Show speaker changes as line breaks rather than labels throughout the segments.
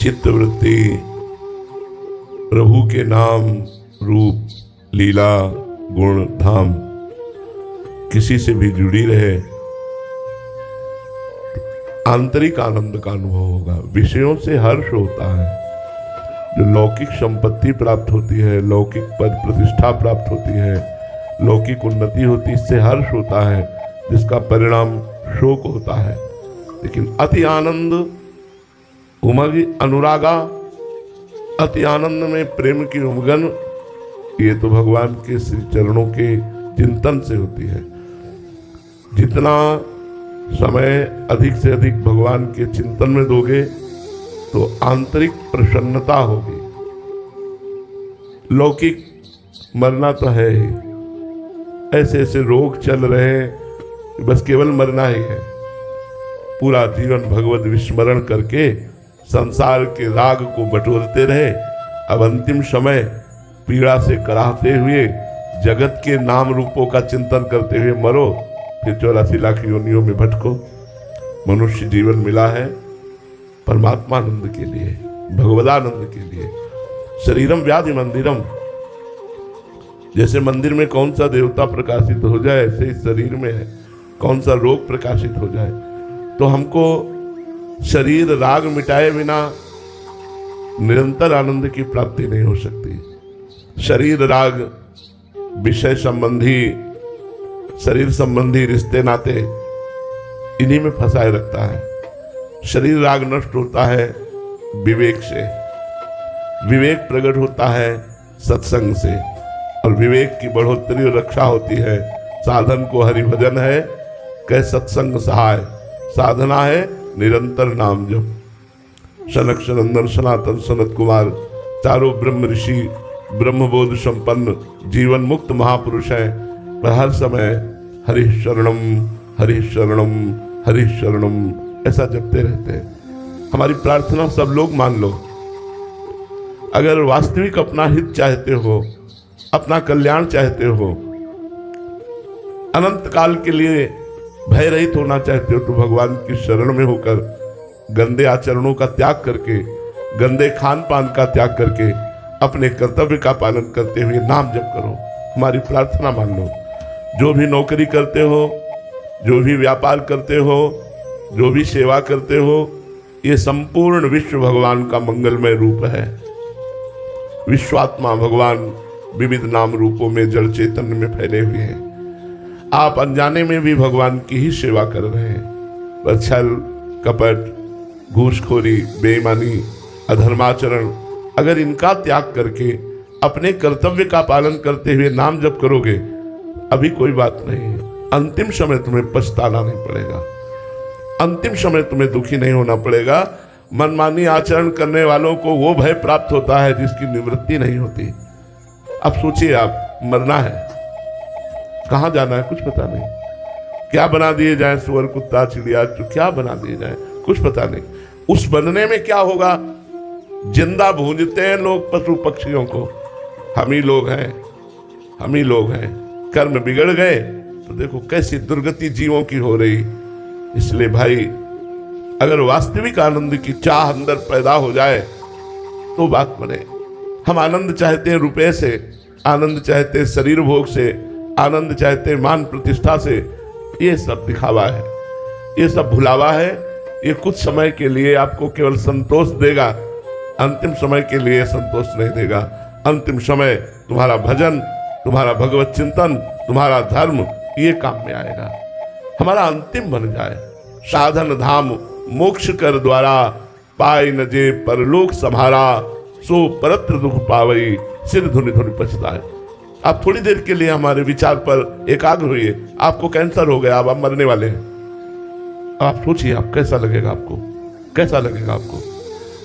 चित्तवृत्ति प्रभु के नाम रूप लीला गुण धाम किसी से भी जुड़ी रहे, आंतरिक आनंद का अनुभव होगा। विषयों से हर्ष होता है, जो लौकिक संपत्ति प्राप्त होती है, लौकिक पद प्रतिष्ठा प्राप्त होती है, लौकिक उन्नति होती, इससे हर्ष होता है, जिसका परिणाम शोक होता है। लेकिन अति आनंद उमग अनुरागा, अति आनंद में प्रेम की उमगन, ये तो भगवान के श्री चरणों के चिंतन से होती है। जितना समय अधिक से अधिक भगवान के चिंतन में दोगे तो आंतरिक प्रसन्नता होगी। लौकिक मरना तो है ही, ऐसे ऐसे रोग चल रहे हैं, बस केवल मरना ही है। पूरा जीवन भगवत विस्मरण करके संसार के राग को बटोरते रहे, अब अंतिम समय पीड़ा से कराहते हुए जगत के नाम रूपों का चिंतन करते हुए मरो, फिर 84 लाख योनियों में भटको। मनुष्य जीवन मिला है परमात्मानंद के लिए, भगवदानंद के लिए। शरीरम व्याधि मंदिरम, जैसे मंदिर में कौन सा देवता प्रकाशित हो जाए, ऐसे ही शरीर में है कौन सा रोग प्रकाशित हो जाए। तो हमको शरीर राग मिटाए बिना निरंतर आनंद की प्राप्ति नहीं हो सकती। शरीर राग, विषय संबंधी, शरीर संबंधी रिश्ते नाते इन्हीं में फंसाए रखता है। शरीर राग नष्ट होता है विवेक से, विवेक प्रकट होता है सत्संग से, और विवेक की बढ़ोतरी और रक्षा होती है। साधन को हरिभजन है, कह सत्संग सहाय, साधना है निरंतर नाम जप। सनक सनंदन सनातन सनत कुमार चारों ब्रह्म ऋषि, ब्रह्मबोध संपन्न, जीवन मुक्त महापुरुष हैं, पर हर समय हरि शरणम हरि शरणम हरि शरणम ऐसा जपते रहते हैं। हमारी प्रार्थना सब लोग मान लो, अगर वास्तविक अपना हित चाहते हो, अपना कल्याण चाहते हो, अनंत काल के लिए भय रहित होना चाहते हो, तो भगवान की शरण में होकर गंदे आचरणों का त्याग करके, गंदे खान पान का त्याग करके, अपने कर्तव्य का पालन करते हुए नाम जप करो। हमारी प्रार्थना मान लो। जो भी नौकरी करते हो, जो भी व्यापार करते हो, जो भी सेवा करते हो, ये संपूर्ण विश्व भगवान का मंगलमय रूप है। विश्वात्मा भगवान विविध नाम रूपों में जड़ चैतन्य में फैले हुए हैं। आप अनजाने में भी भगवान की ही सेवा कर रहे हैं, पर छल कपट, घूसखोरी, बेईमानी, अधर्माचरण, अगर इनका त्याग करके अपने कर्तव्य का पालन करते हुए नाम जप करोगे, अभी कोई बात नहीं है। अंतिम समय तुम्हें पछताना नहीं पड़ेगा, अंतिम समय तुम्हें दुखी नहीं होना पड़ेगा। मनमानी आचरण करने वालों को वो भय प्राप्त होता है जिसकी निवृत्ति नहीं होती। अब सोचिए, आप मरना है, कहां जाना है कुछ पता नहीं, क्या बना दिए जाए, सुअर कुत्ता चिड़िया क्या बना दिए जाए कुछ पता नहीं। उस बनने में क्या होगा, जिंदा भूंजते हैं लोग पशु पक्षियों को। हम ही लोग हैं, हम ही लोग हैं। कर्म बिगड़ गए तो देखो कैसी दुर्गति जीवों की हो रही। इसलिए भाई, अगर वास्तविक आनंद की चाह अंदर पैदा हो जाए तो बात बने। हम आनंद चाहते हैं रुपए से, आनंद चाहते हैं शरीर भोग से, आनंद चाहते हैं मान प्रतिष्ठा से। ये सब दिखावा है, ये सब भुलावा है। ये कुछ समय के लिए आपको केवल संतोष देगा, अंतिम समय के लिए संतोष नहीं देगा। अंतिम समय तुम्हारा भजन, तुम्हारा भगवत चिंतन, तुम्हारा धर्म, ये काम में आएगा। हमारा अंतिम बन जाए। साधन धाम मोक्ष कर द्वारा, पाई न जे परलोक सम्हारा, सो परत्र दुख पावई, सिर धुनि धुनि पछताए। आप थोड़ी देर के लिए हमारे विचार पर एकाग्र होइए। आपको कैंसर हो गया, अब आप मरने वाले हैं। आप सोचिए, आप कैसा लगेगा, आपको कैसा लगेगा। आपको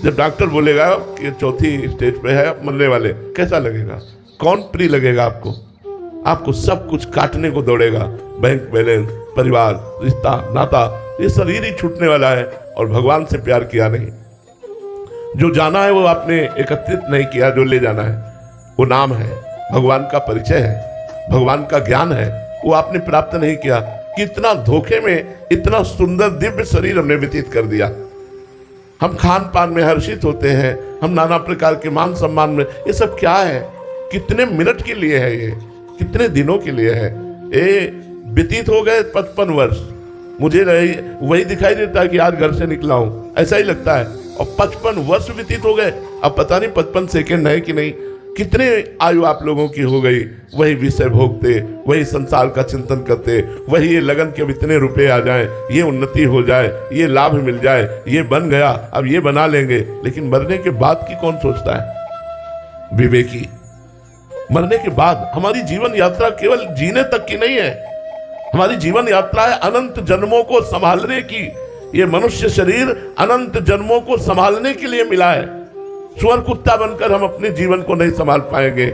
जब डॉक्टर बोलेगा कि चौथी स्टेज पे है, आप मरने वाले, कैसा लगेगा, कौन प्रिय लगेगा आपको। आपको सब कुछ काटने को दौड़ेगा, बैंक बैलेंस, परिवार, रिश्ता, नाता, ये शरीर ही छूटने वाला है। और भगवान से प्यार किया नहीं, जो जाना है वो आपने एकत्रित नहीं किया, जो ले जाना है वो नाम है, भगवान का परिचय है, भगवान का ज्ञान है, वो आपने प्राप्त नहीं किया। कितना धोखे में इतना सुंदर दिव्य शरीर हमने व्यतीत कर दिया। हम खान पान में हर्षित होते हैं, हम नाना प्रकार के मान सम्मान में, ये सब क्या है? कितने मिनट के लिए है ये? कितने दिनों के लिए है? ये व्यतीत हो गए 55 वर्ष, मुझे वही दिखाई देता है कि आज घर से निकला हूं, ऐसा ही लगता है। और 55 वर्ष व्यतीत हो गए, अब पता नहीं 55 सेकेंड है कि नहीं। कितने आयु आप लोगों की हो गई वही विषय भोगते, वही संसार का चिंतन करते, वही ये लगन के अब इतने रुपए आ जाए, ये उन्नति हो जाए, ये लाभ मिल जाए, ये बन गया, अब ये बना लेंगे। लेकिन मरने के बाद की कौन सोचता है? विवेकी। मरने के बाद हमारी जीवन यात्रा केवल जीने तक की नहीं है, हमारी जीवन यात्रा है अनंत जन्मों को संभालने की। ये मनुष्य शरीर अनंत जन्मों को संभालने के लिए मिला है। सुअर कुत्ता बनकर हम अपने जीवन को नहीं संभाल पाएंगे।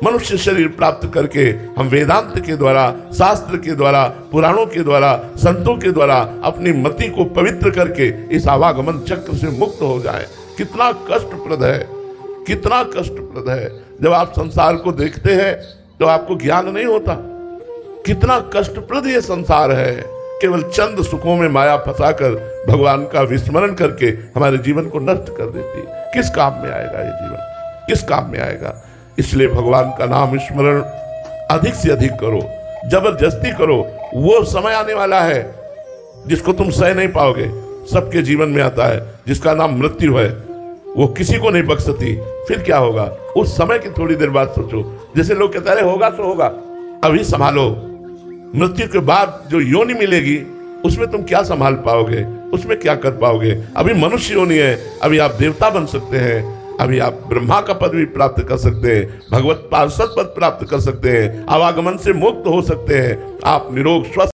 मनुष्य शरीर प्राप्त करके हम वेदांत के द्वारा, शास्त्र के द्वारा, पुराणों के द्वारा, संतों के द्वारा अपनी मति को पवित्र करके इस आवागमन चक्र से मुक्त हो जाए। कितना कष्टप्रद है, कितना कष्टप्रद है। जब आप संसार को देखते हैं तो आपको ज्ञान नहीं होता कितना कष्टप्रद ये संसार है। केवल चंद सुखों में माया फंसाकर भगवान का विस्मरण करके हमारे जीवन को नष्ट कर देती है। किस काम में आएगा ये जीवन? किस काम में आएगा? इसलिए भगवान का नाम स्मरण अधिक से अधिक करो, जबरदस्ती करो। वो समय आने वाला है जिसको तुम सह नहीं पाओगे। सबके जीवन में आता है, जिसका नाम मृत्यु है, वो किसी को नहीं बख्शती। फिर क्या होगा? उस समय की थोड़ी देर बाद सोचो। जैसे लोग कहते हैं होगा तो होगा, अभी संभालो। मृत्यु के बाद जो योनि मिलेगी उसमें तुम क्या संभाल पाओगे? उसमें क्या कर पाओगे? अभी मनुष्य योनि है, अभी आप देवता बन सकते हैं, अभी आप ब्रह्मा का पद भी प्राप्त कर सकते हैं, भगवत पार्षद पद प्राप्त कर सकते हैं, आवागमन से मुक्त हो सकते हैं। आप निरोग स्वस्थ